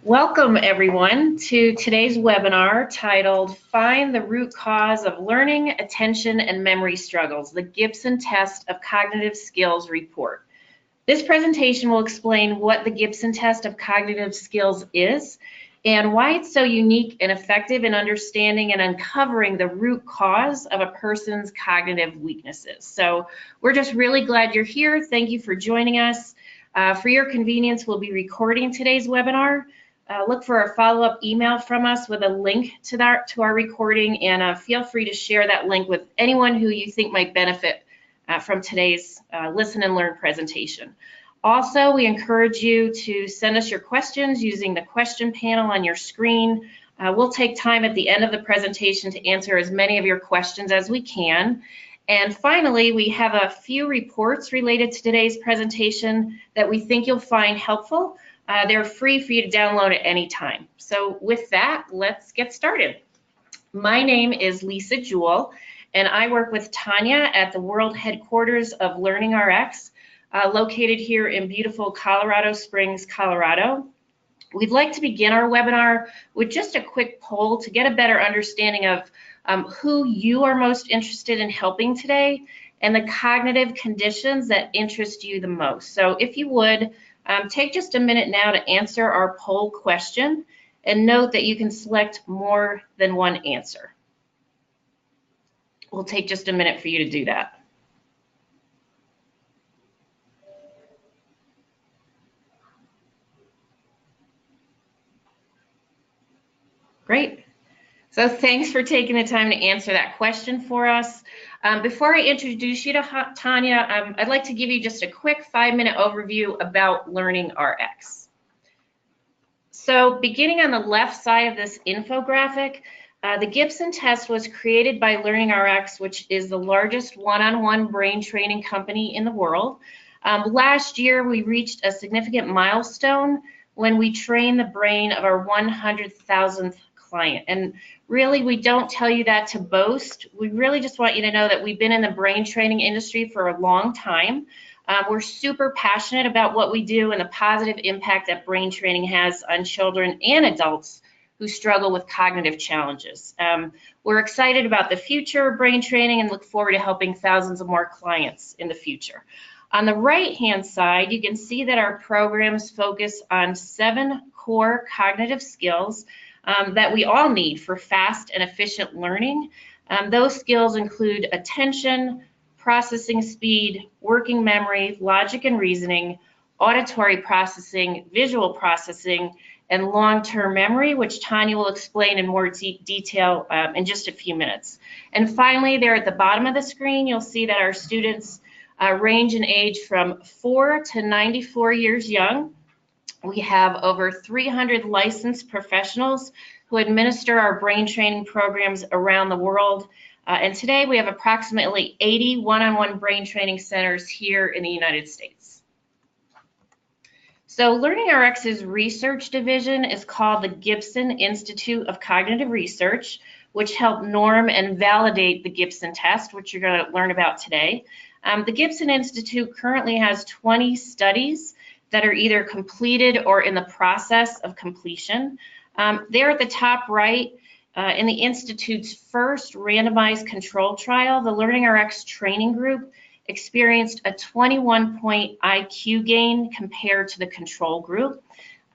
Welcome everyone to today's webinar titled Find the Root Cause of Learning, Attention, and Memory Struggles, the Gibson Test of Cognitive Skills Report. This presentation will explain what the Gibson Test of Cognitive Skills is and why it's so unique and effective in understanding and uncovering the root cause of a person's cognitive weaknesses. So we're just really glad you're here. Thank you for joining us. For your convenience, we'll be recording today's webinar. Look for a follow-up email from us with a link to our recording, and feel free to share that link with anyone who you think might benefit from today's Listen and Learn presentation. Also, we encourage you to send us your questions using the question panel on your screen. We'll take time at the end of the presentation to answer as many of your questions as we can. And finally, we have a few reports related to today's presentation that we think you'll find helpful. They're free for you to download at any time. So with that, let's get started. My name is Lisa Jewell, and I work with Tanya at the world headquarters of LearningRx, located here in beautiful Colorado Springs, Colorado. We'd like to begin our webinar with just a quick poll to get a better understanding of who you are most interested in helping today and the cognitive conditions that interest you the most. So if you would, take just a minute now to answer our poll question, and note that you can select more than one answer. We'll take just a minute for you to do that. Great. So thanks for taking the time to answer that question for us. Before I introduce you to Tanya, I'd like to give you just a quick 5-minute overview about LearningRx. So beginning on the left side of this infographic, the Gibson Test was created by LearningRx, which is the largest one-on-one brain training company in the world. Last year, we reached a significant milestone when we trained the brain of our 100,000th client. And really, we don't tell you that to boast. We really just want you to know that we've been in the brain training industry for a long time. We're super passionate about what we do and the positive impact that brain training has on children and adults who struggle with cognitive challenges. We're excited about the future of brain training and look forward to helping thousands of more clients in the future. On the right-hand side, you can see that our programs focus on 7 core cognitive skills that we all need for fast and efficient learning. Those skills include attention, processing speed, working memory, logic and reasoning, auditory processing, visual processing, and long-term memory, which Tanya will explain in more detail in just a few minutes. And finally, there at the bottom of the screen, you'll see that our students range in age from 4 to 94 years young. We have over 300 licensed professionals who administer our brain training programs around the world. And today we have approximately 80 one-on-one brain training centers here in the United States. So LearningRx's research division is called the Gibson Institute of Cognitive Research, which helped norm and validate the Gibson test, which you're going to learn about today. The Gibson Institute currently has 20 studies that are either completed or in the process of completion. There at the top right, in the Institute's first randomized control trial, the LearningRx training group experienced a 21-point IQ gain compared to the control group.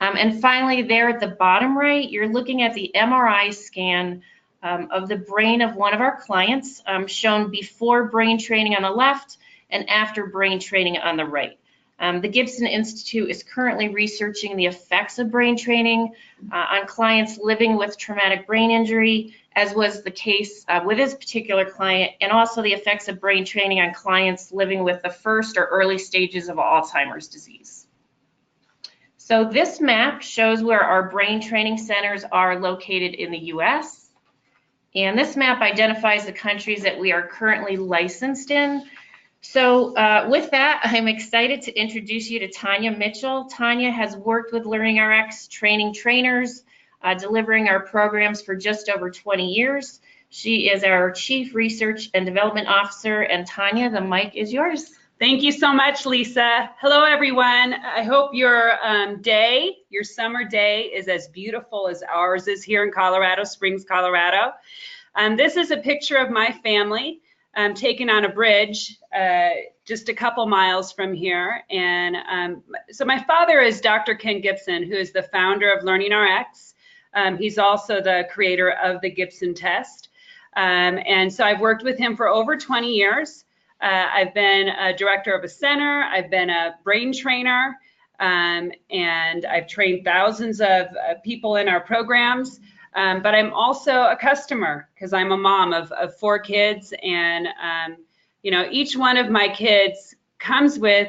And finally, there at the bottom right, you're looking at the MRI scan of the brain of one of our clients, shown before brain training on the left and after brain training on the right. The Gibson Institute is currently researching the effects of brain training on clients living with traumatic brain injury, as was the case with this particular client, and also the effects of brain training on clients living with the first or early stages of Alzheimer's disease. So this map shows where our brain training centers are located in the US, and this map identifies the countries that we are currently licensed in. So with that, I'm excited to introduce you to Tanya Mitchell. Tanya has worked with LearningRx training trainers, delivering our programs for just over 20 years. She is our Chief Research and Development Officer, and Tanya, the mic is yours. Thank you so much, Lisa. Hello, everyone. I hope your your summer day is as beautiful as ours is here in Colorado Springs, Colorado. This is a picture of my family taken on a bridge just a couple miles from here. And so my father is Dr. Ken Gibson, who is the founder of LearningRx. He's also the creator of the Gibson Test. And so I've worked with him for over 20 years. I've been a director of a center. I've been a brain trainer, and I've trained thousands of people in our programs. But I'm also a customer because I'm a mom of 4 kids, and you know, each one of my kids comes with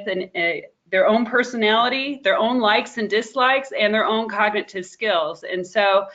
their own personality, their own likes and dislikes, and their own cognitive skills. And so,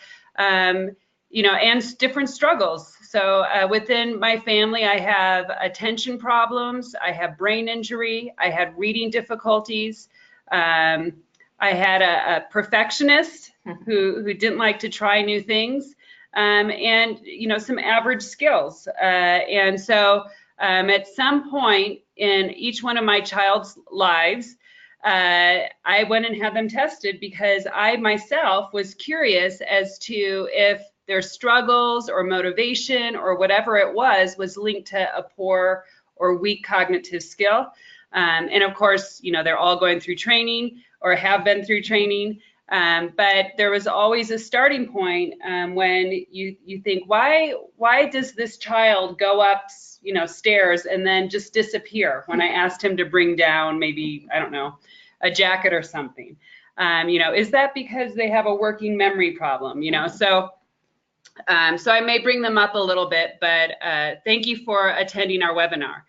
you know, and different struggles. So within my family, I have attention problems, I have brain injury, I had reading difficulties. I had a perfectionist who didn't like to try new things, and you know, some average skills. And so at some point in each one of my child's lives, I went and had them tested because I myself was curious as to if their struggles or motivation or whatever it was linked to a poor or weak cognitive skill. And of course, you know, they're all going through training or have been through training. But there was always a starting point when you think, why does this child go up, you know, stairs and then just disappear when I asked him to bring down maybe, I don't know, a jacket or something? You know, is that because they have a working memory problem? You know, so I may bring them up a little bit, but thank you for attending our webinar.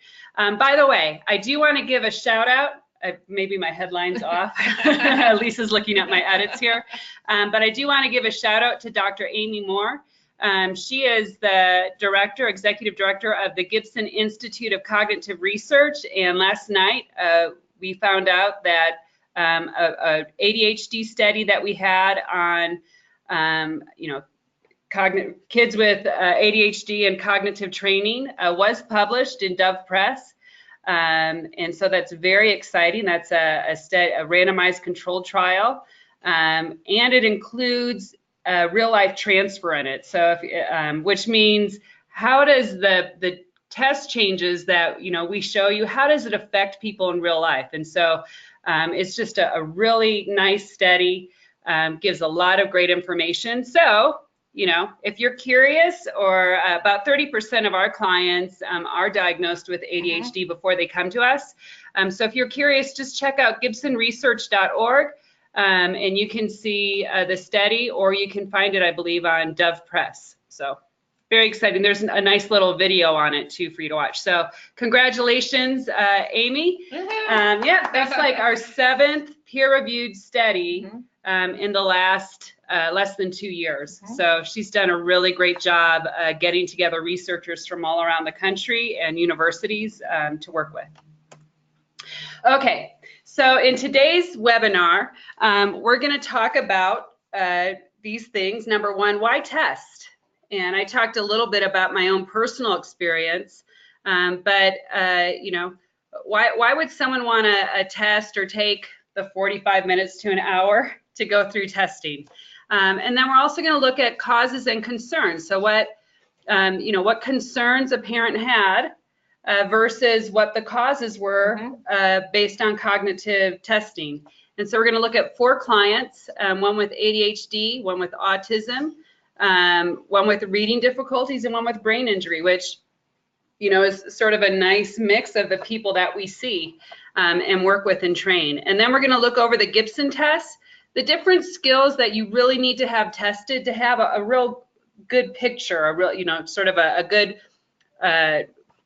By the way, I do want to give a shout out. Maybe my headline's off. Lisa's looking at my edits here. But I do want to give a shout out to Dr. Amy Moore. She is the executive director of the Gibson Institute of Cognitive Research. And last night, we found out that a ADHD study that we had on, you know, kids with ADHD and cognitive training was published in Dove Press. And so that's very exciting. That's a randomized controlled trial, and it includes real life transfer in it. So, which means how does the test changes that, you know, we show you, how does it affect people in real life? And so it's just a really nice study, gives a lot of great information. So, you know, if you're curious, or about 30% of our clients are diagnosed with ADHD before they come to us. So if you're curious, just check out gibsonresearch.org, and you can see the study, or you can find it, I believe, on Dove Press. So very exciting. There's a nice little video on it too for you to watch. So congratulations, Amy. Yeah, that's like our 7th peer-reviewed study in the last less than 2 years. So she's done a really great job getting together researchers from all around the country and universities to work with. Okay, so in today's webinar, we're going to talk about these things. Number one, why test? And I talked a little bit about my own personal experience, but you know, why would someone want to test or take the 45 minutes to an hour to go through testing? And then we're also going to look at causes and concerns. So what, you know, what concerns a parent had versus what the causes were based on cognitive testing. And so we're going to look at 4 clients, one with ADHD, one with autism, one with reading difficulties, and one with brain injury, which, you know, is sort of a nice mix of the people that we see and work with and train. And then we're going to look over the Gibson test, the different skills that you really need to have tested to have a real good picture, a real, you know, sort of a good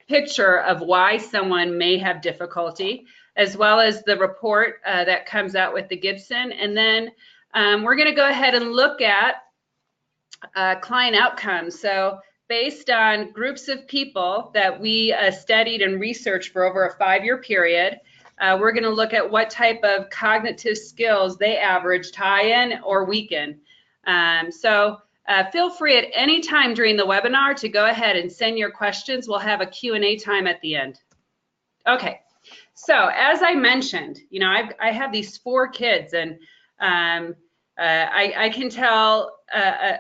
picture of why someone may have difficulty, as well as the report that comes out with the Gibson. And then we're going to go ahead and look at client outcomes. So based on groups of people that we studied and researched for over a 5-year period, we're going to look at what type of cognitive skills they averaged high in or weaken. So feel free at any time during the webinar to go ahead and send your questions. We'll have a Q&A time at the end. Okay, So as I mentioned, you know, I have these 4 kids, and I can tell,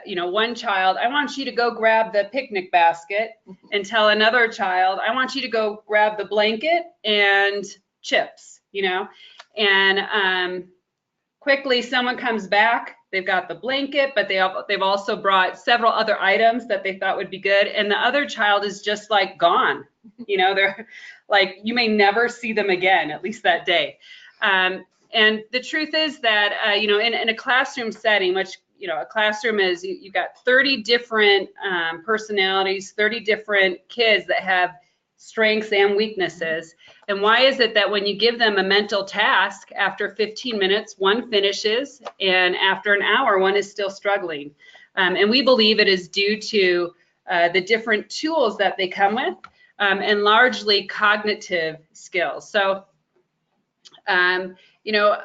you know, one child, I want you to go grab the picnic basket, and tell another child, I want you to go grab the blanket and chips, you know, and quickly someone comes back, they've got the blanket, but they've also brought several other items that they thought would be good, and the other child is just like gone. You know, they're like, you may never see them again, at least that day. And the truth is that, you know, in a classroom setting, which, you know, a classroom is, you've got 30 different personalities, 30 different kids that have strengths and weaknesses. And why is it that when you give them a mental task, after 15 minutes, one finishes, and after an hour, one is still struggling? And we believe it is due to the different tools that they come with, and largely cognitive skills. So, you know,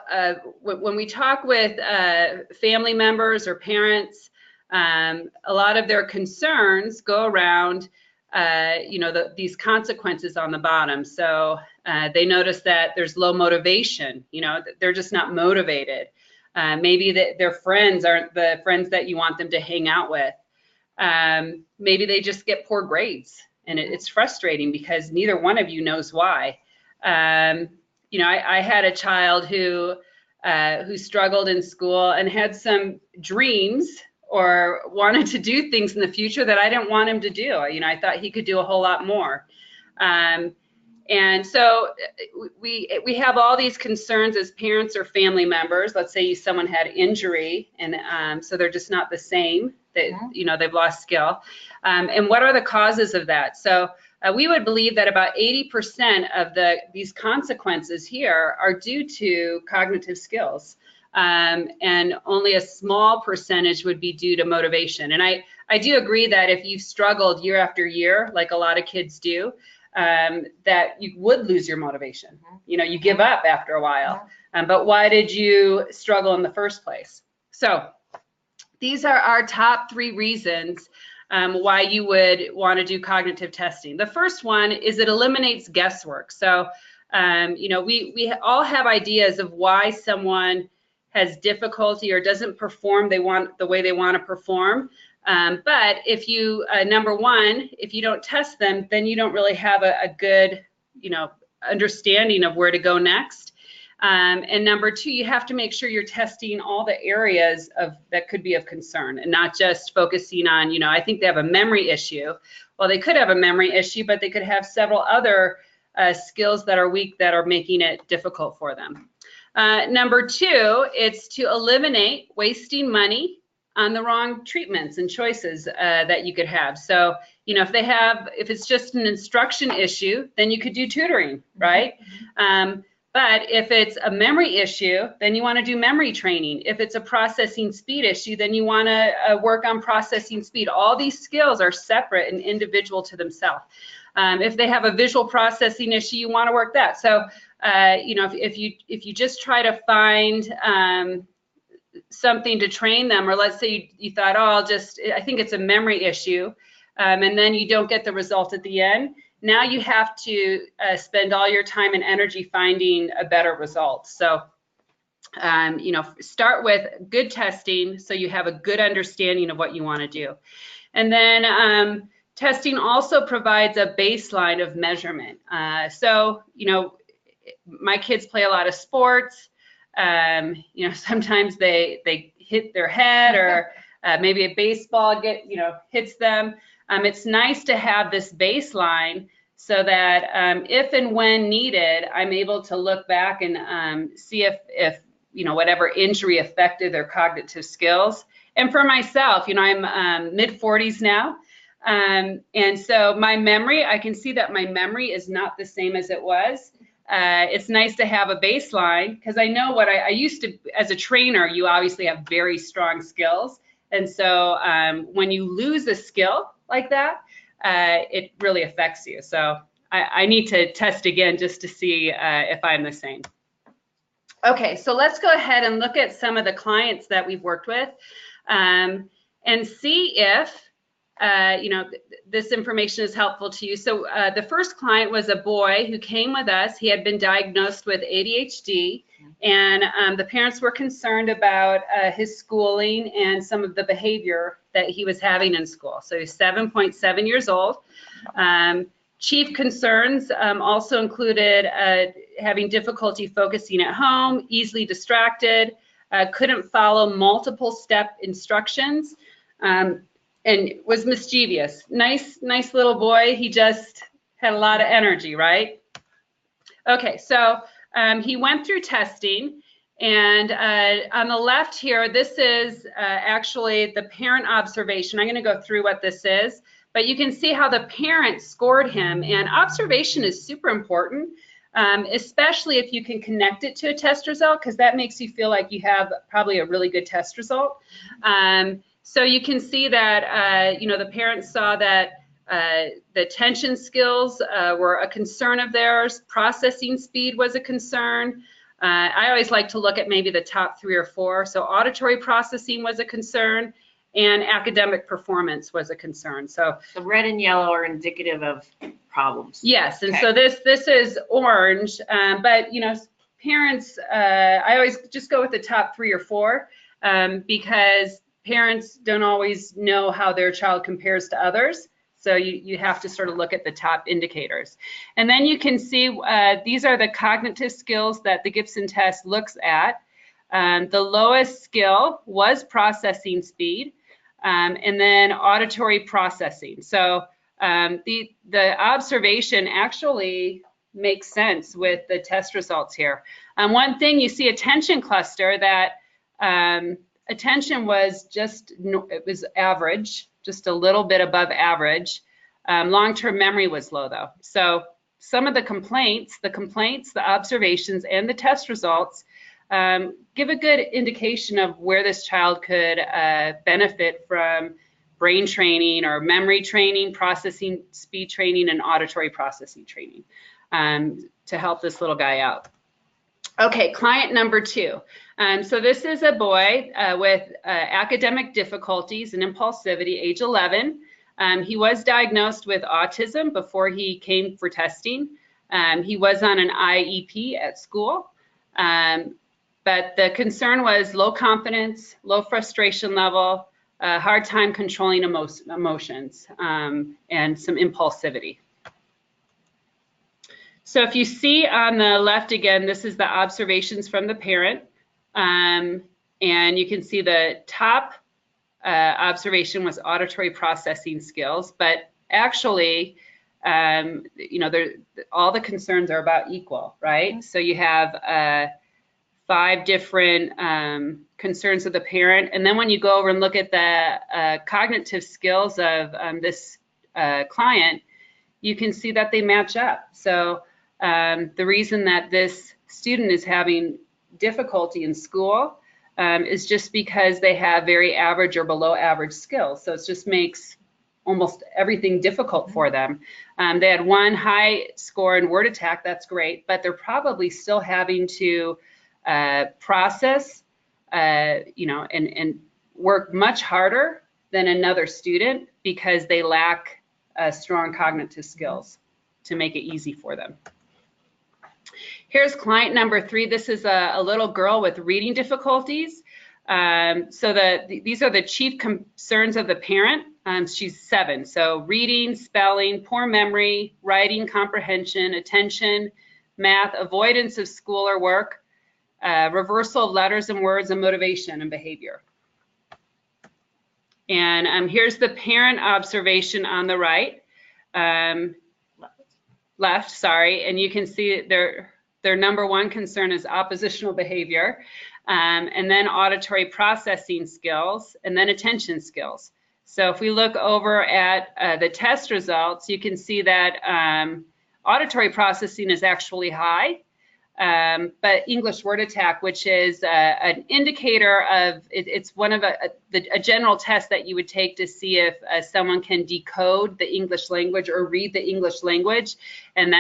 when we talk with family members or parents, a lot of their concerns go around, you know, these consequences on the bottom. So they notice that there's low motivation, you know, they're just not motivated. Maybe their friends aren't the friends that you want them to hang out with. Maybe they just get poor grades, and it's frustrating because neither one of you knows why. You know, I had a child who struggled in school and had some dreams or wanted to do things in the future that I didn't want him to do. You know, I thought he could do a whole lot more. And so we have all these concerns as parents or family members. Let's say someone had injury, and so they're just not the same. That, you know, they've lost skill. And what are the causes of that? So we would believe that about 80% of these consequences here are due to cognitive skills. And only a small percentage would be due to motivation. And I do agree that if you've struggled year after year, like a lot of kids do, that you would lose your motivation. You know, you give up after a while. But why did you struggle in the first place? So these are our top 3 reasons why you would want to do cognitive testing. The first one is it eliminates guesswork. So, you know, we all have ideas of why someone has difficulty or doesn't perform the way they want to perform. But if you, number one, if you don't test them, then you don't really have a good, you know, understanding of where to go next. And number 2, you have to make sure you're testing all the areas that could be of concern, and not just focusing on, you know, I think they have a memory issue. Well, they could have a memory issue, but they could have several other skills that are weak that are making it difficult for them. Number 2, it's to eliminate wasting money on the wrong treatments and choices that you could have. So, you know, if it's just an instruction issue, then you could do tutoring, right? But if it's a memory issue, then you want to do memory training. If it's a processing speed issue, then you want to work on processing speed. All these skills are separate and individual to themselves. If they have a visual processing issue, you want to work that. So, you know, if you just try to find something to train them, or let's say you thought, oh, I think it's a memory issue, and then you don't get the result at the end. Now you have to spend all your time and energy finding a better result. So, you know, start with good testing so you have a good understanding of what you want to do. And then testing also provides a baseline of measurement. So, you know, my kids play a lot of sports. You know, sometimes they hit their head, or maybe a baseball hits them. It's nice to have this baseline so that if and when needed, I'm able to look back and see if you know, whatever injury affected their cognitive skills. And for myself, you know, I'm mid-40s now, and so my memory, I can see that my memory is not the same as it was. It's nice to have a baseline, because I know what I used to, as a trainer, you obviously have very strong skills. And so when you lose a skill like that, it really affects you. So I need to test again just to see if I'm the same. Okay, so let's go ahead and look at some of the clients that we've worked with and see if this information is helpful to you. So the first client was a boy who came with us. He had been diagnosed with ADHD, and the parents were concerned about his schooling and some of the behavior that he was having in school. So he's 7.7 years old. Chief concerns also included having difficulty focusing at home, easily distracted, couldn't follow multiple step instructions, and was mischievous. Nice little boy. He just had a lot of energy, right? Okay, so he went through testing, and on the left here, this is actually the parent observation. I'm going to go through what this is, but you can see how the parents scored him, and observation is super important, especially if you can connect it to a test result, because that makes you feel like you have probably a really good test result. So you can see that, the parents saw that the attention skills were a concern of theirs. Processing speed was a concern. I always like to look at maybe the top 3 or 4. So auditory processing was a concern, and academic performance was a concern. So the red and yellow are indicative of problems. Yes, and so this is orange, but parents, I always just go with the top 3 or 4 because parents don't always know how their child compares to others. So you have to sort of look at the top indicators. And then you can see these are the cognitive skills that the Gibson test looks at. The lowest skill was processing speed, and then auditory processing. So the observation actually makes sense with the test results here. One thing, you see attention cluster, that attention was it was average, just a little bit above average. Long-term memory was low though. So some of the complaints, the observations, and the test results give a good indication of where this child could benefit from brain training or memory training, processing speed training, and auditory processing training to help this little guy out. Okay, client number 2. So this is a boy with academic difficulties and impulsivity, age 11. He was diagnosed with autism before he came for testing. He was on an IEP at school, but the concern was low confidence, low frustration level, hard time controlling emotions, and some impulsivity. So if you see on the left again, this is the observations from the parent, and you can see the top observation was auditory processing skills, but actually, all the concerns are about equal, right? So you have 5 different concerns of the parent, and then when you go over and look at the cognitive skills of this client, you can see that they match up. So the reason that this student is having difficulty in school is just because they have very average or below average skills. So it just makes almost everything difficult for them. They had 1 high score in word attack, that's great, but they're probably still having to process, and work much harder than another student because they lack strong cognitive skills to make it easy for them. Here's client number 3. This is a little girl with reading difficulties. So these are the chief concerns of the parent. She's 7. So reading, spelling, poor memory, writing comprehension, attention, math, avoidance of school or work, reversal of letters and words, and motivation and behavior. And here's the parent observation on the right. Left, sorry, and you can see their number 1 concern is oppositional behavior, and then auditory processing skills, and then attention skills. So if we look over at the test results, you can see that auditory processing is actually high, but English word attack, which is an indicator of, it's one of a general test that you would take to see if someone can decode the English language or read the English language, and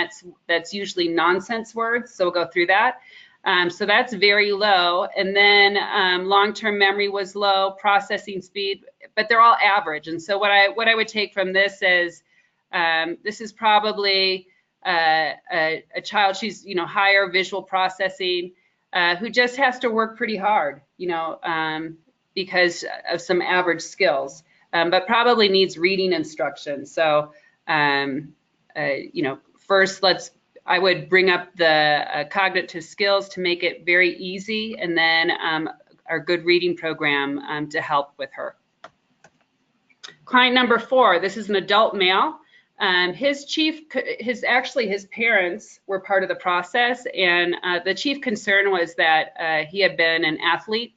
that's usually nonsense words, so we'll go through that. So that's very low. And then long-term memory was low, processing speed, but they're all average. And so what I would take from this is this is probably a child, she's, you know, higher visual processing, who just has to work pretty hard, you know, because of some average skills, but probably needs reading instruction. So, you know, first I would bring up the cognitive skills to make it very easy, and then our good reading program to help with her. Client number 4, this is an adult male. Actually his parents were part of the process, and the chief concern was that he had been an athlete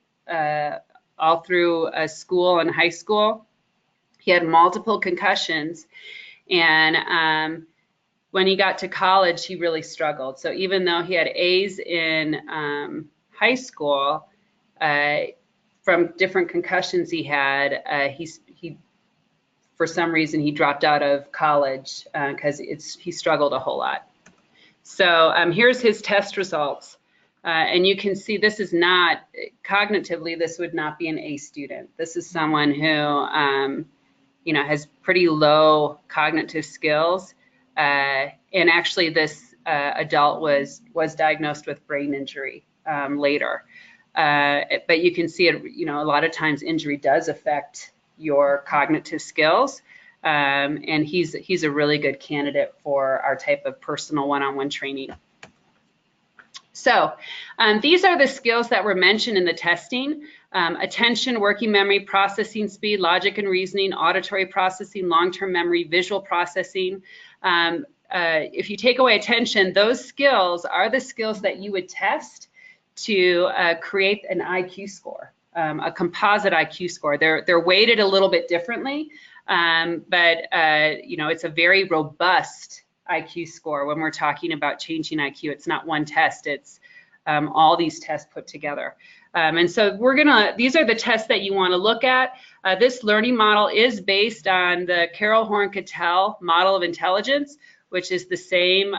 all through school and high school. He had multiple concussions, and when he got to college, he really struggled. So even though he had A's in high school, from different concussions he had, he for some reason he dropped out of college because he struggled a whole lot. So here's his test results, and you can see this is not cognitively, this would not be an A student. This is someone who you know, has pretty low cognitive skills. And actually this adult was diagnosed with brain injury later. But you can see it, you know, a lot of times injury does affect your cognitive skills. And he's a really good candidate for our type of personal one-on-one training. So these are the skills that were mentioned in the testing: attention, working memory, processing speed, logic and reasoning, auditory processing, long-term memory, visual processing. If you take away attention, those skills are the skills that you would test to create an IQ score, a composite IQ score. They're weighted a little bit differently, but you know, it's a very robust IQ score when we're talking about changing IQ. It's not one test, it's all these tests put together. And so these are the tests that you want to look at. This learning model is based on the Carroll Horn-Cattell model of intelligence, which is the same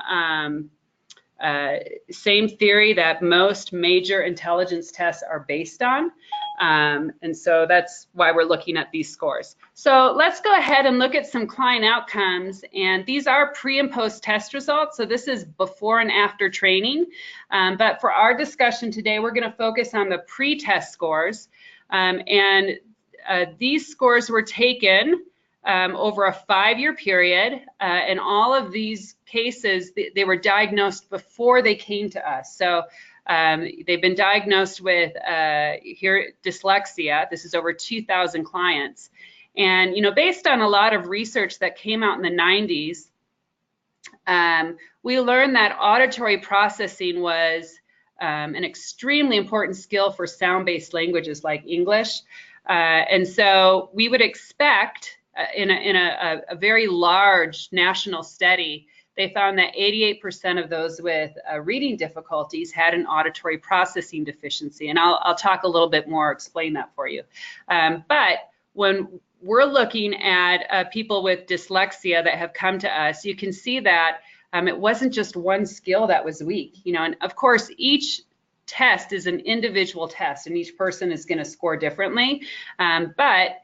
theory that most major intelligence tests are based on. And so that's why we're looking at these scores. So let's go ahead and look at some client outcomes. And these are pre and post test results. So this is before and after training. But for our discussion today, we're going to focus on the pre-test scores. And these scores were taken over a 5-year period. And all of these cases, they were diagnosed before they came to us. So they've been diagnosed with dyslexia. This is over 2,000 clients. And, you know, based on a lot of research that came out in the 90s, we learned that auditory processing was an extremely important skill for sound-based languages like English. And so we would expect in a very large national study, they found that 88% of those with reading difficulties had an auditory processing deficiency. And I'll talk a little bit more, explain that for you. But when we're looking at people with dyslexia that have come to us, you can see that it wasn't just one skill that was weak. You know, and of course, each test is an individual test, and each person is going to score differently. But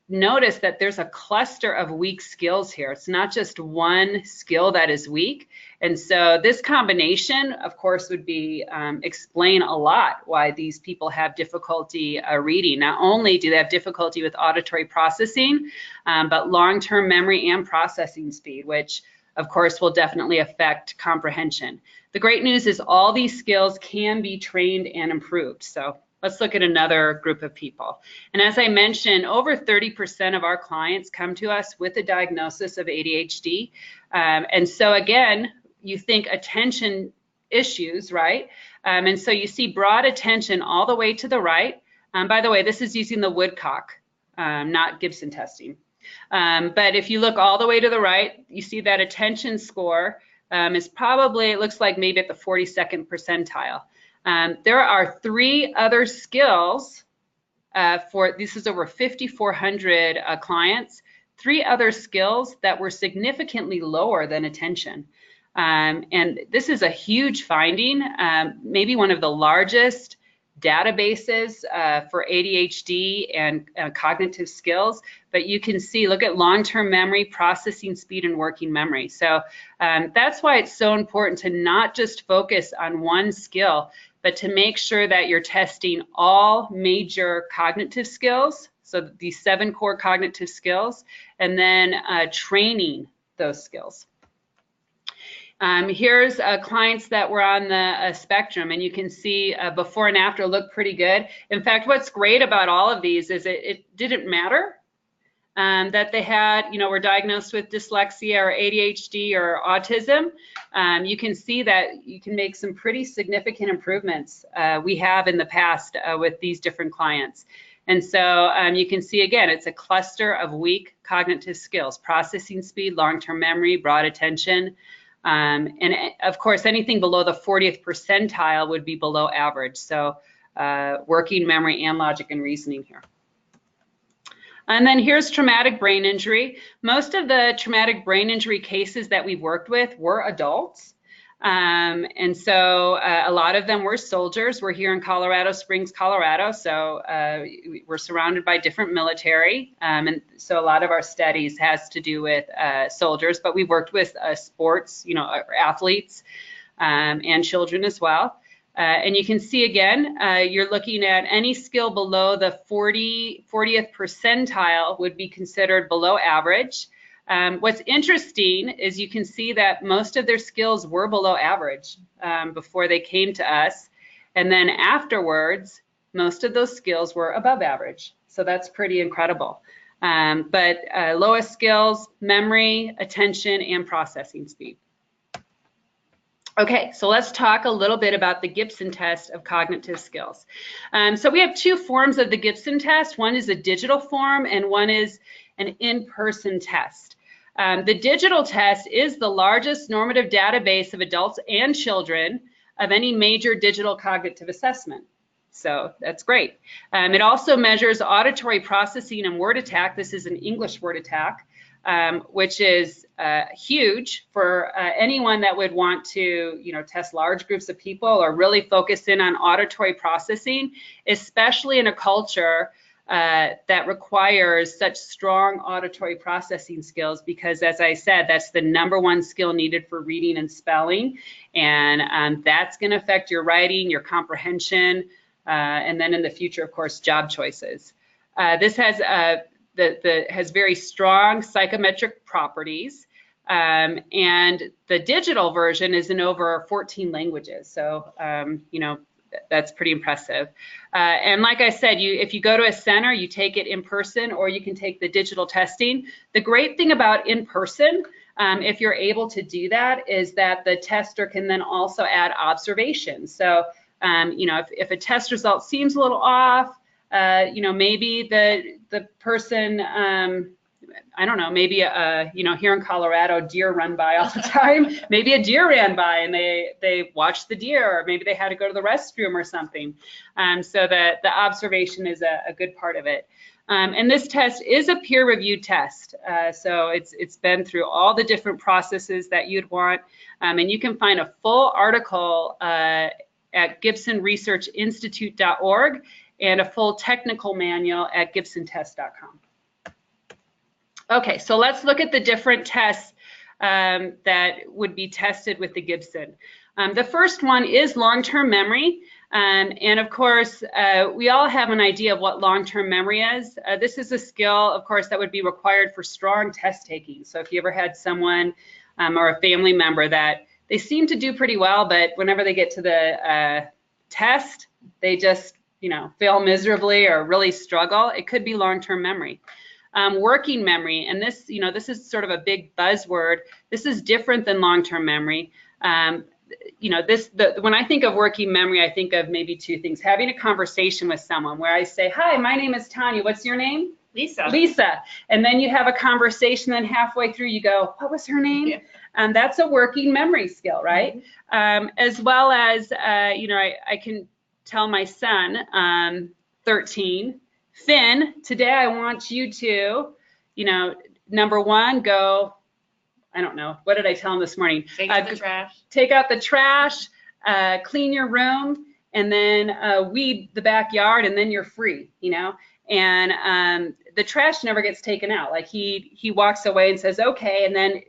notice that there's a cluster of weak skills here. It's not just one skill that is weak. And so this combination, of course, would be explain a lot why these people have difficulty reading. Not only do they have difficulty with auditory processing, but long-term memory and processing speed, which of course will definitely affect comprehension. The great news is all these skills can be trained and improved. So let's look at another group of people. And as I mentioned, over 30% of our clients come to us with a diagnosis of ADHD. And so again, you think attention issues, right? And so you see broad attention all the way to the right. By the way, this is using the Woodcock, not Gibson testing. But if you look all the way to the right, you see that attention score is probably, it looks like maybe at the 42nd percentile. There are 3 other skills this is over 5,400 clients, 3 other skills that were significantly lower than attention. And this is a huge finding, maybe one of the largest databases for ADHD and cognitive skills. But you can see, look at long-term memory, processing speed, and working memory. So that's why it's so important to not just focus on one skill, but to make sure that you're testing all major cognitive skills, so these 7 core cognitive skills, and then training those skills. Here's clients that were on the spectrum, and you can see before and after look pretty good. In fact, what's great about all of these is it didn't matter that they had, were diagnosed with dyslexia or ADHD or autism. You can see that you can make some pretty significant improvements we have in the past with these different clients. And so you can see, again, it's a cluster of weak cognitive skills: processing speed, long-term memory, broad attention. And of course, anything below the 40th percentile would be below average. So working memory and logic and reasoning here. And then here's traumatic brain injury. Most of the traumatic brain injury cases that we've worked with were adults. And so a lot of them were soldiers. We're here in Colorado Springs, Colorado, so we're surrounded by different military. And so a lot of our studies has to do with soldiers, but we've worked with sports, athletes and children as well. And you can see again, you're looking at any skill below the 40th percentile would be considered below average. What's interesting is you can see that most of their skills were below average before they came to us. And then afterwards, most of those skills were above average. So that's pretty incredible. But lowest skills: memory, attention, and processing speed. Okay, so let's talk a little bit about the Gibson test of cognitive skills. So we have 2 forms of the Gibson test. One is a digital form and one is an in-person test. The digital test is the largest normative database of adults and children of any major digital cognitive assessment. So that's great. It also measures auditory processing and word attack. This is an English word attack. Which is huge for anyone that would want to, test large groups of people or really focus in on auditory processing, especially in a culture that requires such strong auditory processing skills, because as I said, that's the #1 skill needed for reading and spelling. And that's going to affect your writing, your comprehension, and then in the future, of course, job choices. This has has very strong psychometric properties, and the digital version is in over 14 languages. So, that's pretty impressive. And like I said, if you go to a center, you take it in person or you can take the digital testing. The great thing about in person, if you're able to do that, is that the tester can then also add observations. So, if a test result seems a little off, maybe the person, I don't know, maybe, here in Colorado, deer run by all the time. Maybe a deer ran by and they watched the deer, or maybe they had to go to the restroom or something. So the observation is a good part of it. And this test is a peer-reviewed test. So it's been through all the different processes that you'd want. And you can find a full article at gibsonresearchinstitute.org and a full technical manual at gibsontest.com. Okay, so let's look at the different tests that would be tested with the Gibson. The first one is long-term memory. And of course, we all have an idea of what long-term memory is. This is a skill, of course, that would be required for strong test taking. So if you ever had someone or a family member that they seem to do pretty well, but whenever they get to the test, they just fail miserably or really struggle, it could be long-term memory. Working memory, and this is sort of a big buzzword. This is different than long-term memory. When I think of working memory, I think of maybe 2 things. Having a conversation with someone where I say, "Hi, my name is Tanya. What's your name?" Lisa. Lisa. And then you have a conversation, then halfway through you go, "What was her name?" Yeah. That's a working memory skill, right? Mm-hmm. As well as, I can tell my son, 13, Finn, today I want you to, number 1, go, I don't know, what did I tell him this morning? Take out the trash. Take out the trash, clean your room, and then weed the backyard, and then you're free, you know? And the trash never gets taken out. Like he walks away and says, okay, and then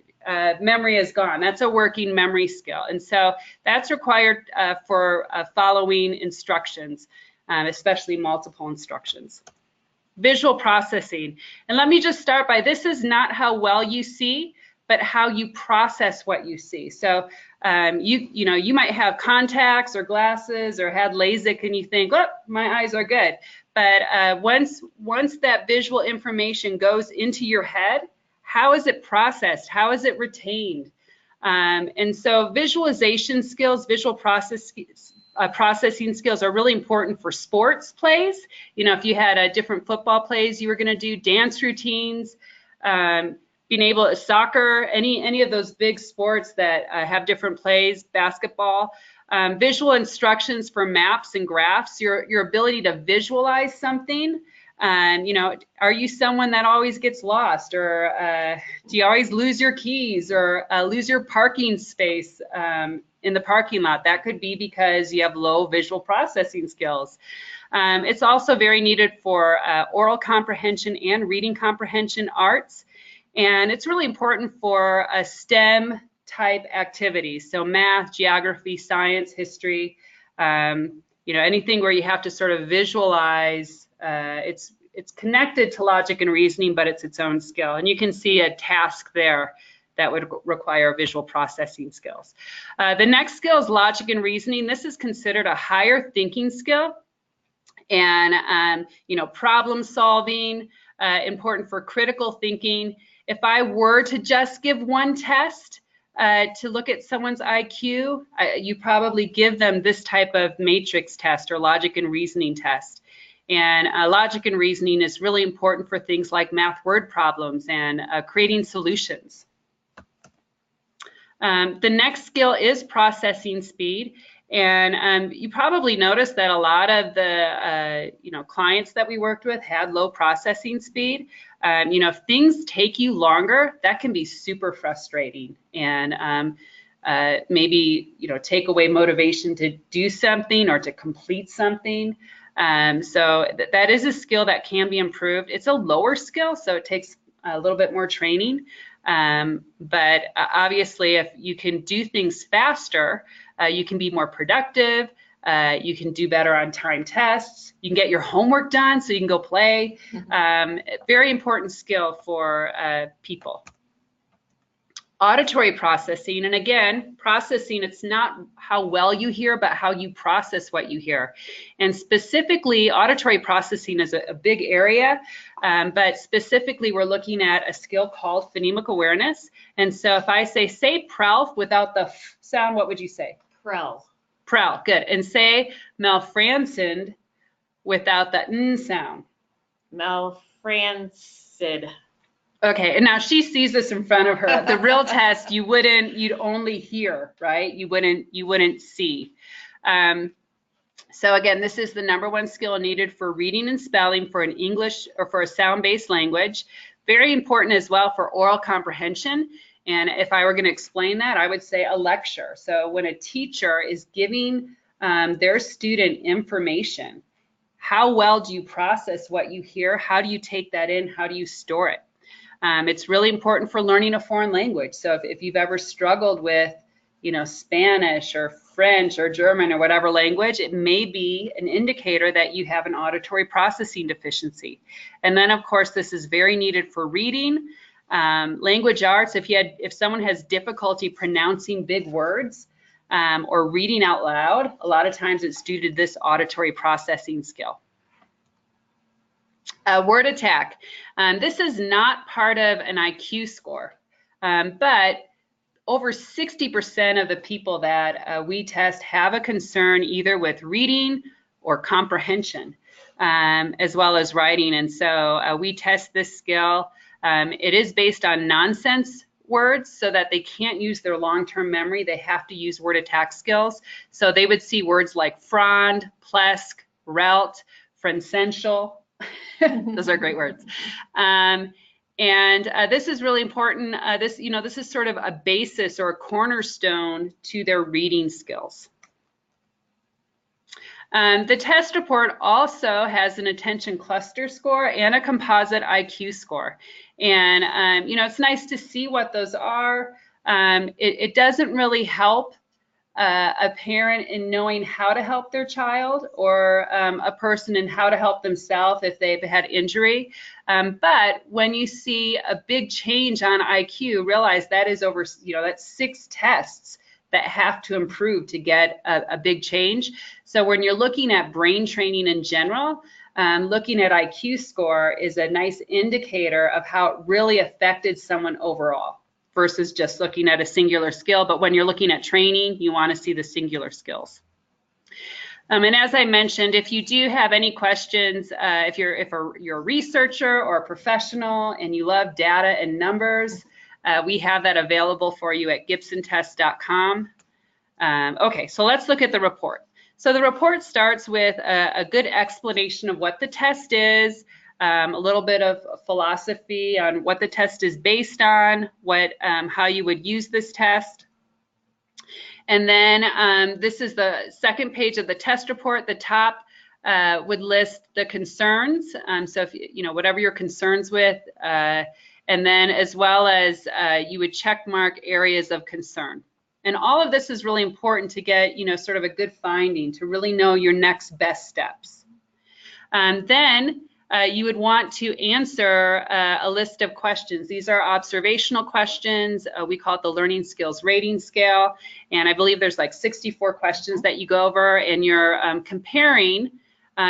memory is gone. That's a working memory skill. And so that's required for following instructions, especially multiple instructions. Visual processing. And let me just start by, this is not how well you see, but how you process what you see. So you might have contacts or glasses or had LASIK and you think, oh, my eyes are good. But once that visual information goes into your head, how is it processed? How is it retained? And so visualization skills, visual processing skills are really important for sports plays. You know, if you had different football plays you were going to do, dance routines, being able to soccer, any of those big sports that have different plays, basketball, visual instructions for maps and graphs, your ability to visualize something. You know, are you someone that always gets lost, or do you always lose your keys, or lose your parking space in the parking lot? That could be because you have low visual processing skills. It's also very needed for oral comprehension and reading comprehension arts. And it's really important for a STEM type activities. So math, geography, science, history, you know, anything where you have to sort of visualize. It's connected to logic and reasoning, but it's its own skill. And you can see a task there that would require visual processing skills. The next skill is logic and reasoning. This is considered a higher thinking skill. And, you know, problem solving, important for critical thinking. If I were to just give one test to look at someone's IQ, you probably give them this type of matrix test or logic and reasoning test. And logic and reasoning is really important for things like math word problems and creating solutions. The next skill is processing speed. And you probably noticed that a lot of the you know, clients that we worked with had low processing speed. You know, if things take you longer, that can be super frustrating, and maybe, you know, take away motivation to do something or to complete something. So that is a skill that can be improved. It's a lower skill, so it takes a little bit more training. But obviously, if you can do things faster, you can be more productive. You can do better on time tests. You can get your homework done so you can go play. Very important skill for people. Auditory processing, and again, processing, it's not how well you hear, but how you process what you hear. And specifically, auditory processing is a big area, but specifically we're looking at a skill called phonemic awareness. And so if I say prelf without the f sound, what would you say? Prel. Prel, good. And say malfrancid without the n sound. Malfrancid. Okay, and now she sees this in front of her. The real test, you'd only hear, right? You wouldn't see. So again, this is the #1 skill needed for reading and spelling for an English or for a sound-based language. Very important as well for oral comprehension. And if I were going to explain that, I would say a lecture. So when a teacher is giving their student information, how well do you process what you hear? How do you take that in? How do you store it? It's really important for learning a foreign language. So if you've ever struggled with, you know, Spanish or French or German or whatever language, it may be an indicator that you have an auditory processing deficiency. And then, of course, this is very needed for reading. Language arts, if someone has difficulty pronouncing big words or reading out loud, a lot of times it's due to this auditory processing skill. Word attack. This is not part of an IQ score, but over 60% of the people that we test have a concern either with reading or comprehension, as well as writing. And so we test this skill. It is based on nonsense words so that they can't use their long-term memory. They have to use word attack skills. So they would see words like frond, plesk, relt, francential. Those are great words. And this is really important. This is sort of a basis or a cornerstone to their reading skills. The test report also has an attention cluster score and a composite IQ score. And, it's nice to see what those are. It doesn't really help a parent in knowing how to help their child, or a person in how to help themselves if they've had injury. But when you see a big change on IQ, realize that is over, that's 6 tests that have to improve to get a big change. So when you're looking at brain training in general, looking at IQ score is a nice indicator of how it really affected someone overall versus just looking at a singular skill. But when you're looking at training, you want to see the singular skills. And as I mentioned, if you do have any questions, if you're a researcher or a professional and you love data and numbers, we have that available for you at gibsontest.com. Okay, so let's look at the report. So the report starts with a good explanation of what the test is, a little bit of philosophy on what the test is based on, how you would use this test. And then this is the second page of the test report. The top would list the concerns. So if whatever your concerns with, and then as well as you would check mark areas of concern. And all of this is really important to get, sort of a good finding, to really know your next best steps. Then you would want to answer a list of questions. These are observational questions. We call it the Learning Skills Rating Scale. And I believe there's like 64 questions that you go over, and you're comparing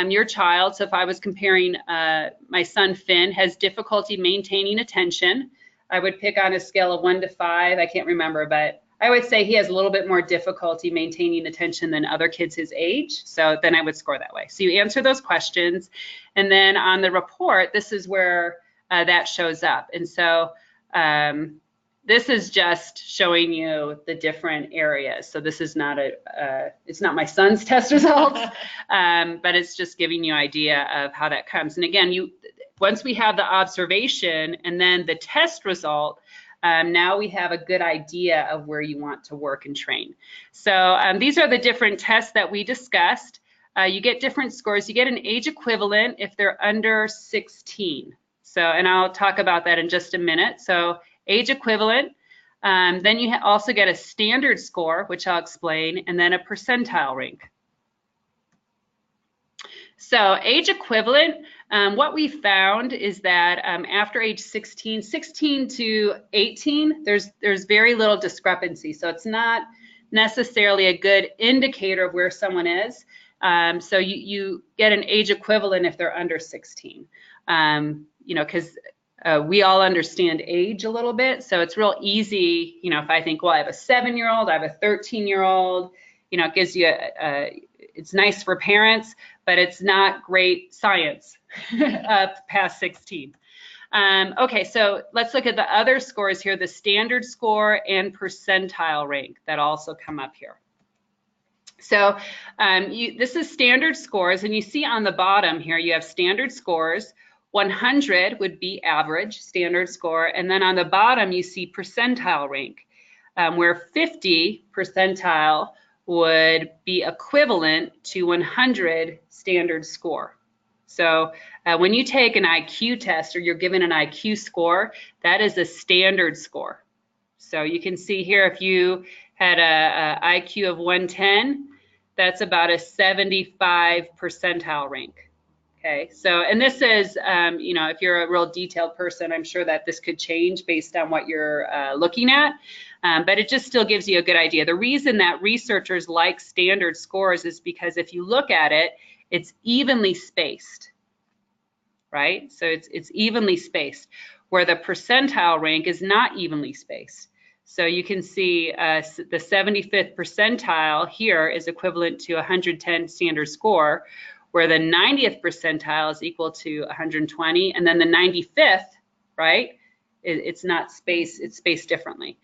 your child. So if I was comparing my son Finn has difficulty maintaining attention, I would pick on a scale of 1 to 5. I can't remember, but I would say he has a little bit more difficulty maintaining attention than other kids his age. So then I would score that way. So you answer those questions. And then on the report, this is where that shows up. And so this is just showing you the different areas. So this is not it's not my son's test results, but it's just giving you an idea of how that comes. And again, once we have the observation and then the test result, now we have a good idea of where you want to work and train. So these are the different tests that we discussed. You get different scores. You get an age equivalent if they're under 16. So, and I'll talk about that in just a minute. So age equivalent. Then you also get a standard score, which I'll explain, and then a percentile rank. So age equivalent, what we found is that after age 16 to 18, there's very little discrepancy. So it's not necessarily a good indicator of where someone is. So you get an age equivalent if they're under 16, because we all understand age a little bit. So it's real easy, if I think, well, I have a 7-year-old, I have a 13-year-old, it gives you it's nice for parents, but it's not great science past 16. Okay, so let's look at the other scores here, the standard score and percentile rank that also come up here. So this is standard scores, and you see on the bottom here, you have standard scores. 100 would be average standard score, and then on the bottom you see percentile rank, where 50 percentile would be equivalent to 100 standard score. So when you take an IQ test or you're given an IQ score, that is a standard score. So you can see here, if you had a IQ of 110, that's about a 75 percentile rank. Okay, so, and this is, if you're a real detailed person, I'm sure that this could change based on what you're looking at, but it just still gives you a good idea. The reason that researchers like standard scores is because if you look at it, it's evenly spaced, right? So it's evenly spaced, where the percentile rank is not evenly spaced. So you can see the 75th percentile here is equivalent to 110 standard score, where the 90th percentile is equal to 120, and then the 95th, right, it's not spaced, it's spaced differently.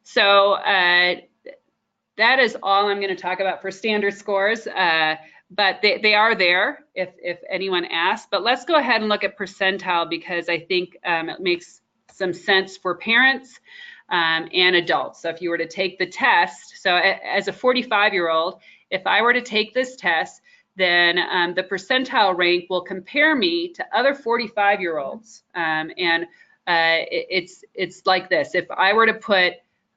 So that is all I'm going to talk about for standard scores, but they are there if anyone asks. But let's go ahead and look at percentile, because I think it makes some sense for parents and adults. So if you were to take the test, so as a 45-year-old, if I were to take this test, then the percentile rank will compare me to other 45-year-olds. It's like this. If I were to put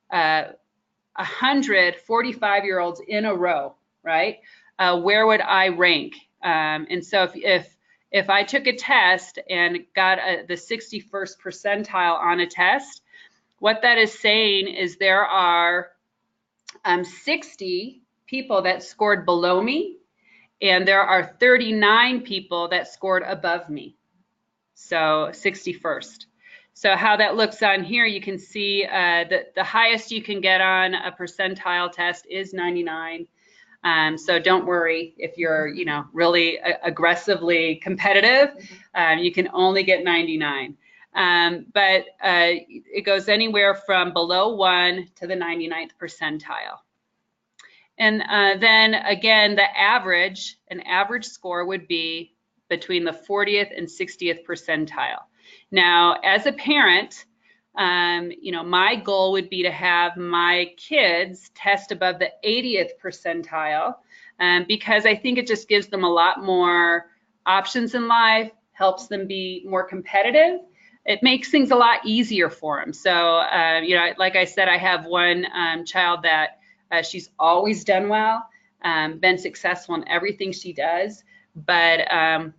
100 45-year-olds in a row, right, where would I rank? And so if I took a test and got the 61st percentile on a test, what that is saying is there are 60 people that scored below me, and there are 39 people that scored above me. So 61st. So how that looks on here, you can see that the highest you can get on a percentile test is 99. So don't worry if you're, really aggressively competitive. You can only get 99. But it goes anywhere from below 1 to the 99th percentile. And then again, an average score would be between the 40th and 60th percentile. Now, as a parent, my goal would be to have my kids test above the 80th percentile, because I think it just gives them a lot more options in life, helps them be more competitive. It makes things a lot easier for them. So, like I said, I have one child that she's always done well, been successful in everything she does. But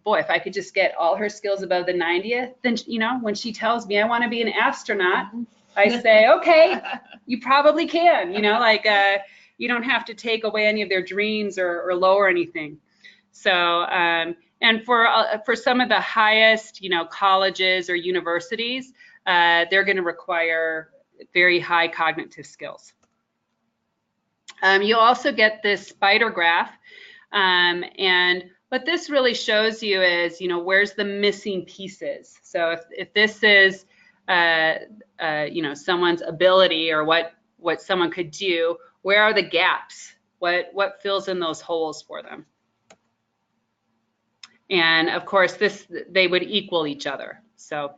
boy, if I could just get all her skills above the 90th, then, when she tells me I want to be an astronaut, I say, okay, you probably can, you don't have to take away any of their dreams or lower anything. So, and for some of the highest, colleges or universities, they're going to require very high cognitive skills. You'll also get this spider graph, and what this really shows you is, where's the missing pieces. So if this is, someone's ability or what someone could do, where are the gaps? What fills in those holes for them? And of course, they would equal each other. So,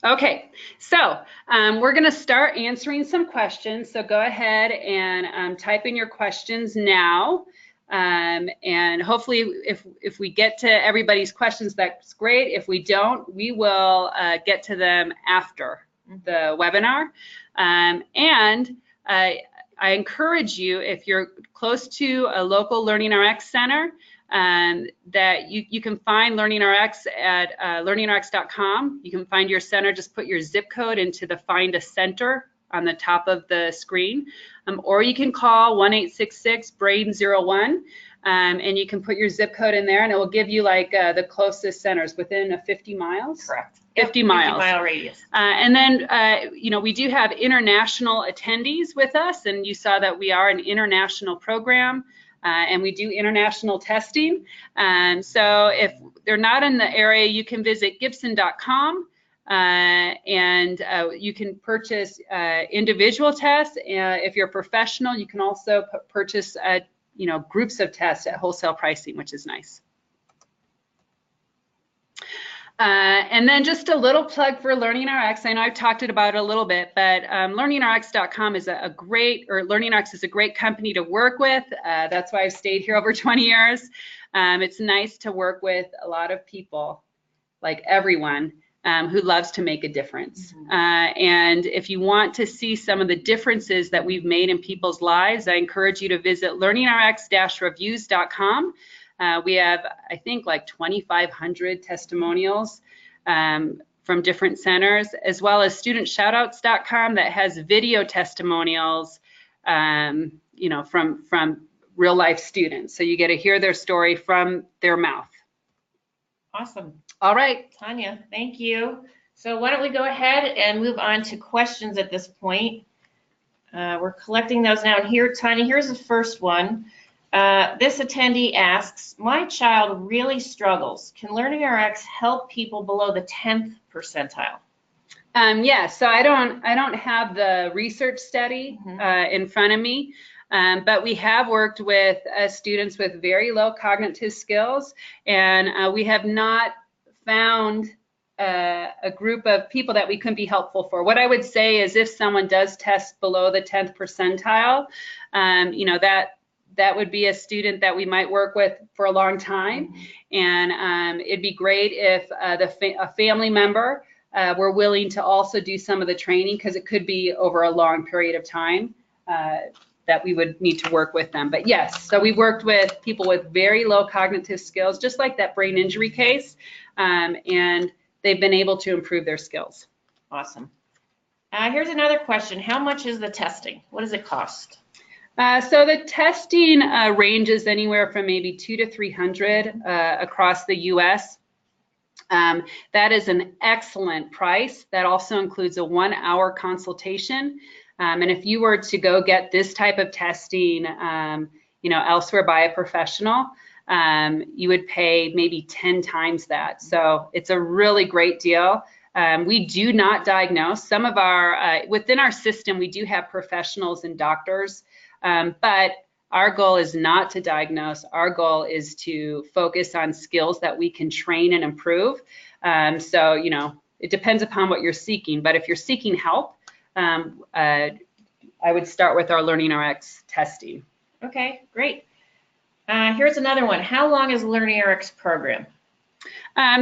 okay, so we're going to start answering some questions. So go ahead and type in your questions now. And hopefully if we get to everybody's questions, that's great. If we don't, we will get to them after the webinar. And I encourage you, if you're close to a local LearningRx center, that you can find LearningRx at LearningRx.com. You can find your center, just put your zip code into the Find a Center on the top of the screen, or you can call 1-866-BRAIN-01, and you can put your zip code in there, and it will give you like the closest centers within 50 miles. Correct. 50 miles. 50-mile radius. And then, we do have international attendees with us, and you saw that we are an international program, and we do international testing. So if they're not in the area, you can visit Gibson.com. And you can purchase individual tests. If you're a professional, you can also purchase groups of tests at wholesale pricing, which is nice. And then just a little plug for LearningRx. I know I've talked about it a little bit, but LearningRx.com is LearningRx is a great company to work with. That's why I've stayed here over 20 years. It's nice to work with a lot of people, like everyone, who loves to make a difference. And if you want to see some of the differences that we've made in people's lives, I encourage you to visit learningrx-reviews.com. We have, I think, like 2,500 testimonials from different centers, as well as studentshoutouts.com that has video testimonials, from real life students. So you get to hear their story from their mouth. Awesome. All right. Tanya, thank you. So why don't we go ahead and move on to questions at this point. We're collecting those now. And here, Tanya, here's the first one. This attendee asks, my child really struggles. Can LearningRx help people below the 10th percentile? Yeah, so I don't have the research study in front of me, But we have worked with students with very low cognitive skills, and we have not found a group of people that we couldn't be helpful for. What I would say is if someone does test below the 10th percentile, you know, that would be a student that we might work with for a long time. And it'd be great if a family member were willing to also do some of the training, because it could be over a long period of time that we would need to work with them. But yes, so we worked with people with very low cognitive skills, just like that brain injury case, and they've been able to improve their skills. Awesome. Here's another question. How much is the testing? What does it cost? So the testing ranges anywhere from maybe $200 to $300 across the U.S. That is an excellent price. That also includes a 1-hour consultation. And if you were to go get this type of testing, you know, elsewhere by a professional, you would pay maybe 10 times that. So it's a really great deal. We do not diagnose. Some of our, within our system, we do have professionals and doctors, but our goal is not to diagnose. Our goal is to focus on skills that we can train and improve. So, you know, it depends upon what you're seeking, but if you're seeking help, I would start with our LearningRx testing. Okay, great. Here's another one. How long is LearningRx program?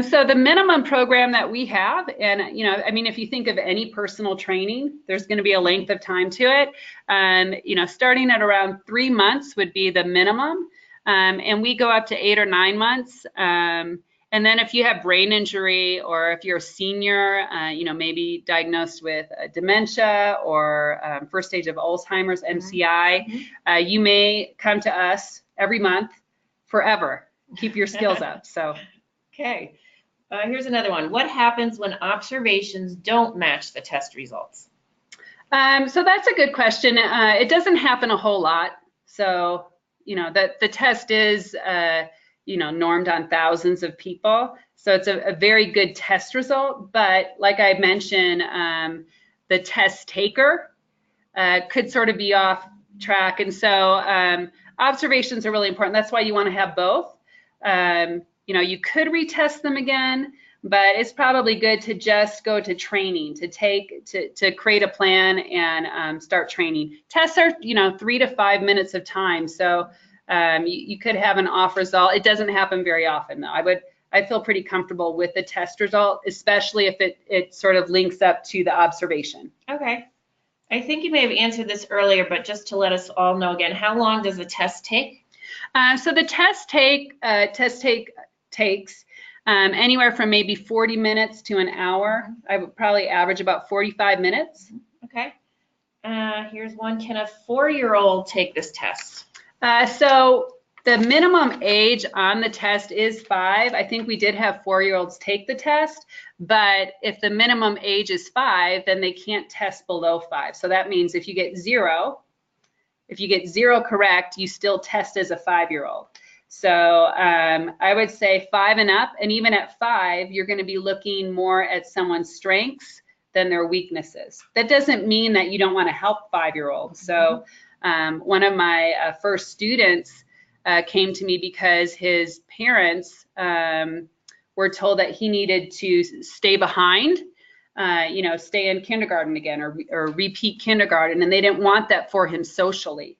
So the minimum program that we have, and you know, I mean, if you think of any personal training, there's going to be a length of time to it. You know, starting at around 3 months would be the minimum, and we go up to 8 or 9 months. And then if you have brain injury, or if you're a senior, you know, maybe diagnosed with dementia or first stage of Alzheimer's, MCI, you may come to us every month forever. Keep your skills up. So. Okay. Here's another one. What happens when observations don't match the test results? So that's a good question. It doesn't happen a whole lot. So, you know, the test is, you know, normed on thousands of people. So it's a very good test result. But like I mentioned, the test taker could sort of be off track. And so observations are really important. That's why you want to have both. You know, you could retest them again, but it's probably good to just go to training, to create a plan and start training. Tests are, you know, 3 to 5 minutes of time. So you could have an off result. It doesn't happen very often though. I feel pretty comfortable with the test result, especially if it sort of links up to the observation. Okay. I think you may have answered this earlier, but just to let us all know again, how long does the test take? So the test takes anywhere from maybe 40 minutes to an hour. I would probably average about 45 minutes. Okay. Here's one. Can a 4-year-old take this test? So the minimum age on the test is 5. I think we did have 4-year-olds take the test, but if the minimum age is 5, then they can't test below 5. So that means if you get 0 correct, you still test as a 5-year-old. So I would say 5 and up, and even at 5, you're going to be looking more at someone's strengths than their weaknesses. That doesn't mean that you don't want to help 5-year-olds. So one of my first students came to me because his parents were told that he needed to stay behind, you know, stay in kindergarten again or repeat kindergarten, and they didn't want that for him socially.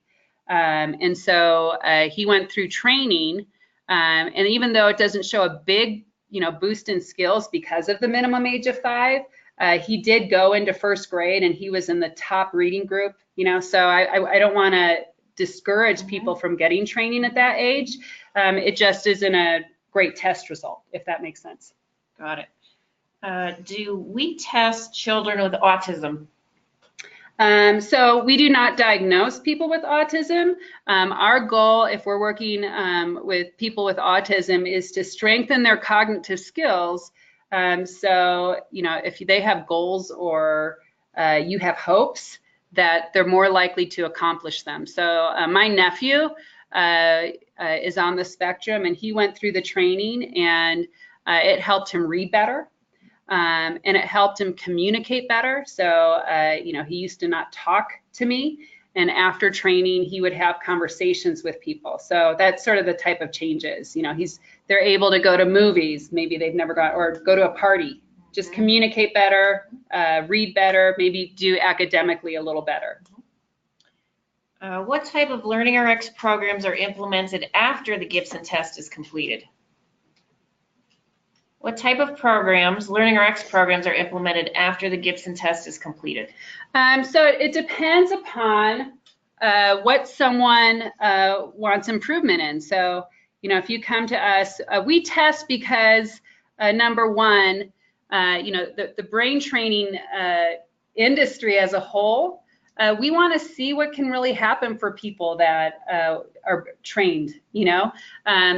And so he went through training, and even though it doesn't show a big, you know, boost in skills because of the minimum age of 5, he did go into first grade and he was in the top reading group, you know, so I don't want to discourage people from getting training at that age. It just isn't a great test result, if that makes sense. Got it. Do we test children with autism? So we do not diagnose people with autism. Our goal, if we're working with people with autism, is to strengthen their cognitive skills. So, you know, if they have goals or you have hopes, that they're more likely to accomplish them. So my nephew is on the spectrum, and he went through the training, and it helped him read better. And it helped him communicate better. So, you know, he used to not talk to me, and after training, he would have conversations with people. So that's sort of the type of changes. You know, they're able to go to movies, maybe they've never gone, or go to a party, just communicate better, read better, maybe do academically a little better. What type of LearningRx programs are implemented after the Gibson test is completed? What type of programs, LearningRx programs, are implemented after the Gibson test is completed? So it depends upon what someone wants improvement in. So, you know, if you come to us, we test because number one, you know, the brain training industry as a whole, we want to see what can really happen for people that are trained, you know.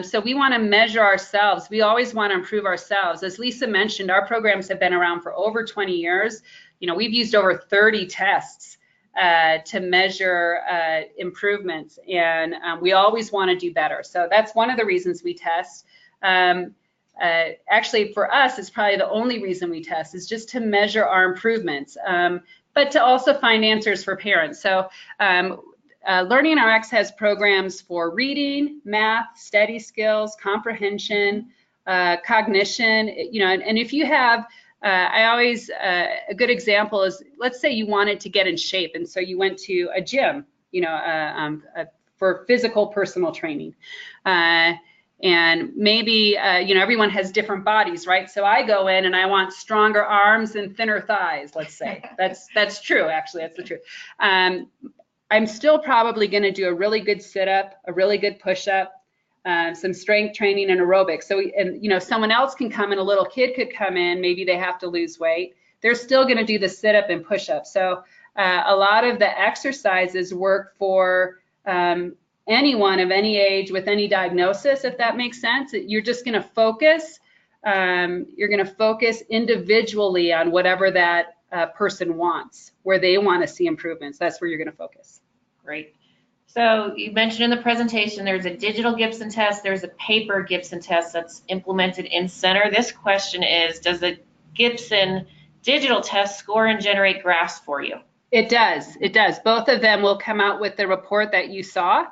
So we want to measure ourselves. We always want to improve ourselves. As Lisa mentioned, our programs have been around for over 20 years. You know, we've used over 30 tests to measure improvements, and we always want to do better. So that's one of the reasons we test. Actually, for us, it's probably the only reason we test, is just to measure our improvements. But to also find answers for parents. So LearningRx has programs for reading, math, study skills, comprehension, cognition, you know, and if you have, I always, a good example is, let's say you wanted to get in shape, and so you went to a gym, you know, for physical personal training. And maybe, you know, everyone has different bodies, right? So I go in and I want stronger arms and thinner thighs, let's say. That's true, actually, that's the truth. I'm still probably going to do a really good sit-up, a really good push-up, some strength training and aerobics. So, and you know, someone else can come in, a little kid could come in, maybe they have to lose weight. They're still going to do the sit-up and push-up. So a lot of the exercises work for anyone of any age with any diagnosis, if that makes sense. You're just going to focus. You're going to focus individually on whatever that person wants, where they want to see improvements. That's where you're going to focus. Great. So you mentioned in the presentation there's a digital Gibson test, there's a paper Gibson test that's implemented in center. This question is, does the Gibson digital test score and generate graphs for you? It does. It does. Both of them will come out with the report that you saw.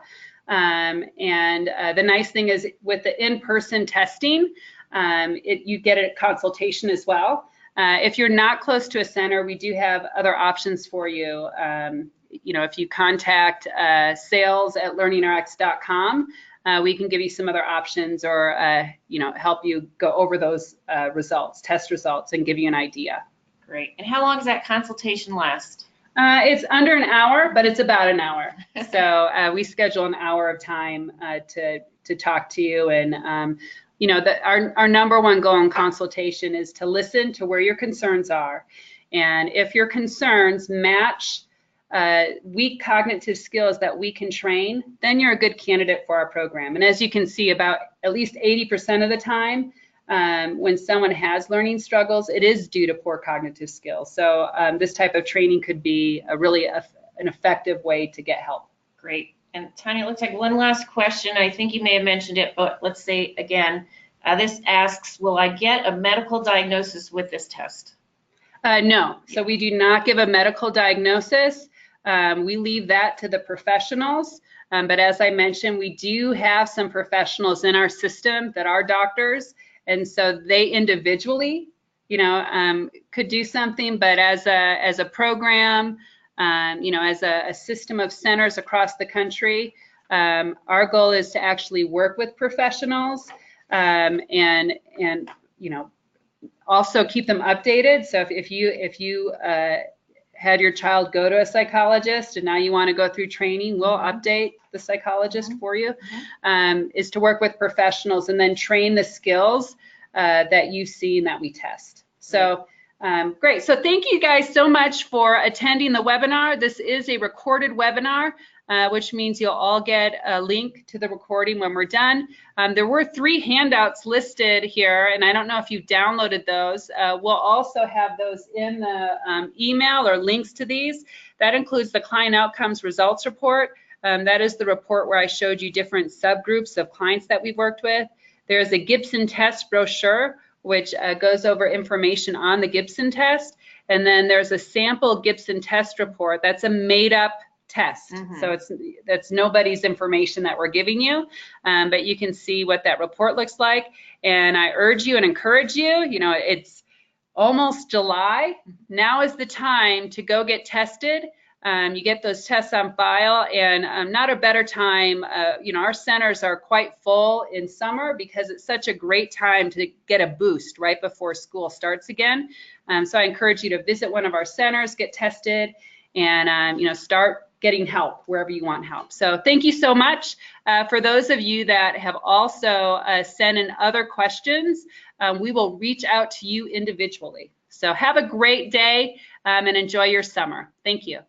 The nice thing is, with the in-person testing, you get a consultation as well. If you're not close to a center, we do have other options for you. You know, if you contact sales@learningrx.com, we can give you some other options, or you know, help you go over those test results, and give you an idea. Great. And how long does that consultation last? It's under an hour, but it's about an hour. So we schedule an hour of time to talk to you. And you know, our number one goal in consultation is to listen to where your concerns are. And if your concerns match weak cognitive skills that we can train, then you're a good candidate for our program. And as you can see, about at least 80% of the time, when someone has learning struggles, it is due to poor cognitive skills. So this type of training could be an effective way to get help. Great. And Tanya, it looks like one last question. I think you may have mentioned it, but let's say again, this asks, will I get a medical diagnosis with this test? No. So we do not give a medical diagnosis. We leave that to the professionals. But as I mentioned, we do have some professionals in our system that are doctors. And so they individually, you know, could do something, but as a program, you know, as a system of centers across the country, our goal is to actually work with professionals and you know, also keep them updated. So if you had your child go to a psychologist and now you want to go through training, we'll update the psychologist for you, is to work with professionals and then train the skills that you see and that we test. So great. So thank you guys so much for attending the webinar. This is a recorded webinar, which means you'll all get a link to the recording when we're done. There were 3 handouts listed here, and I don't know if you downloaded those. We'll also have those in the email, or links to these. That includes the client outcomes results report. That is the report where I showed you different subgroups of clients that we've worked with. There's a Gibson Test brochure, which goes over information on the Gibson Test. And then there's a sample Gibson Test report. That's a made-up test. So that's nobody's information that we're giving you, but you can see what that report looks like. And I urge you and encourage you, you know, it's almost July. Now is the time to go get tested. You get those tests on file, and not a better time. You know, our centers are quite full in summer because it's such a great time to get a boost right before school starts again. So I encourage you to visit one of our centers, get tested, and you know, start getting help wherever you want help. So thank you so much. For those of you that have also sent in other questions, we will reach out to you individually. So have a great day and enjoy your summer. Thank you.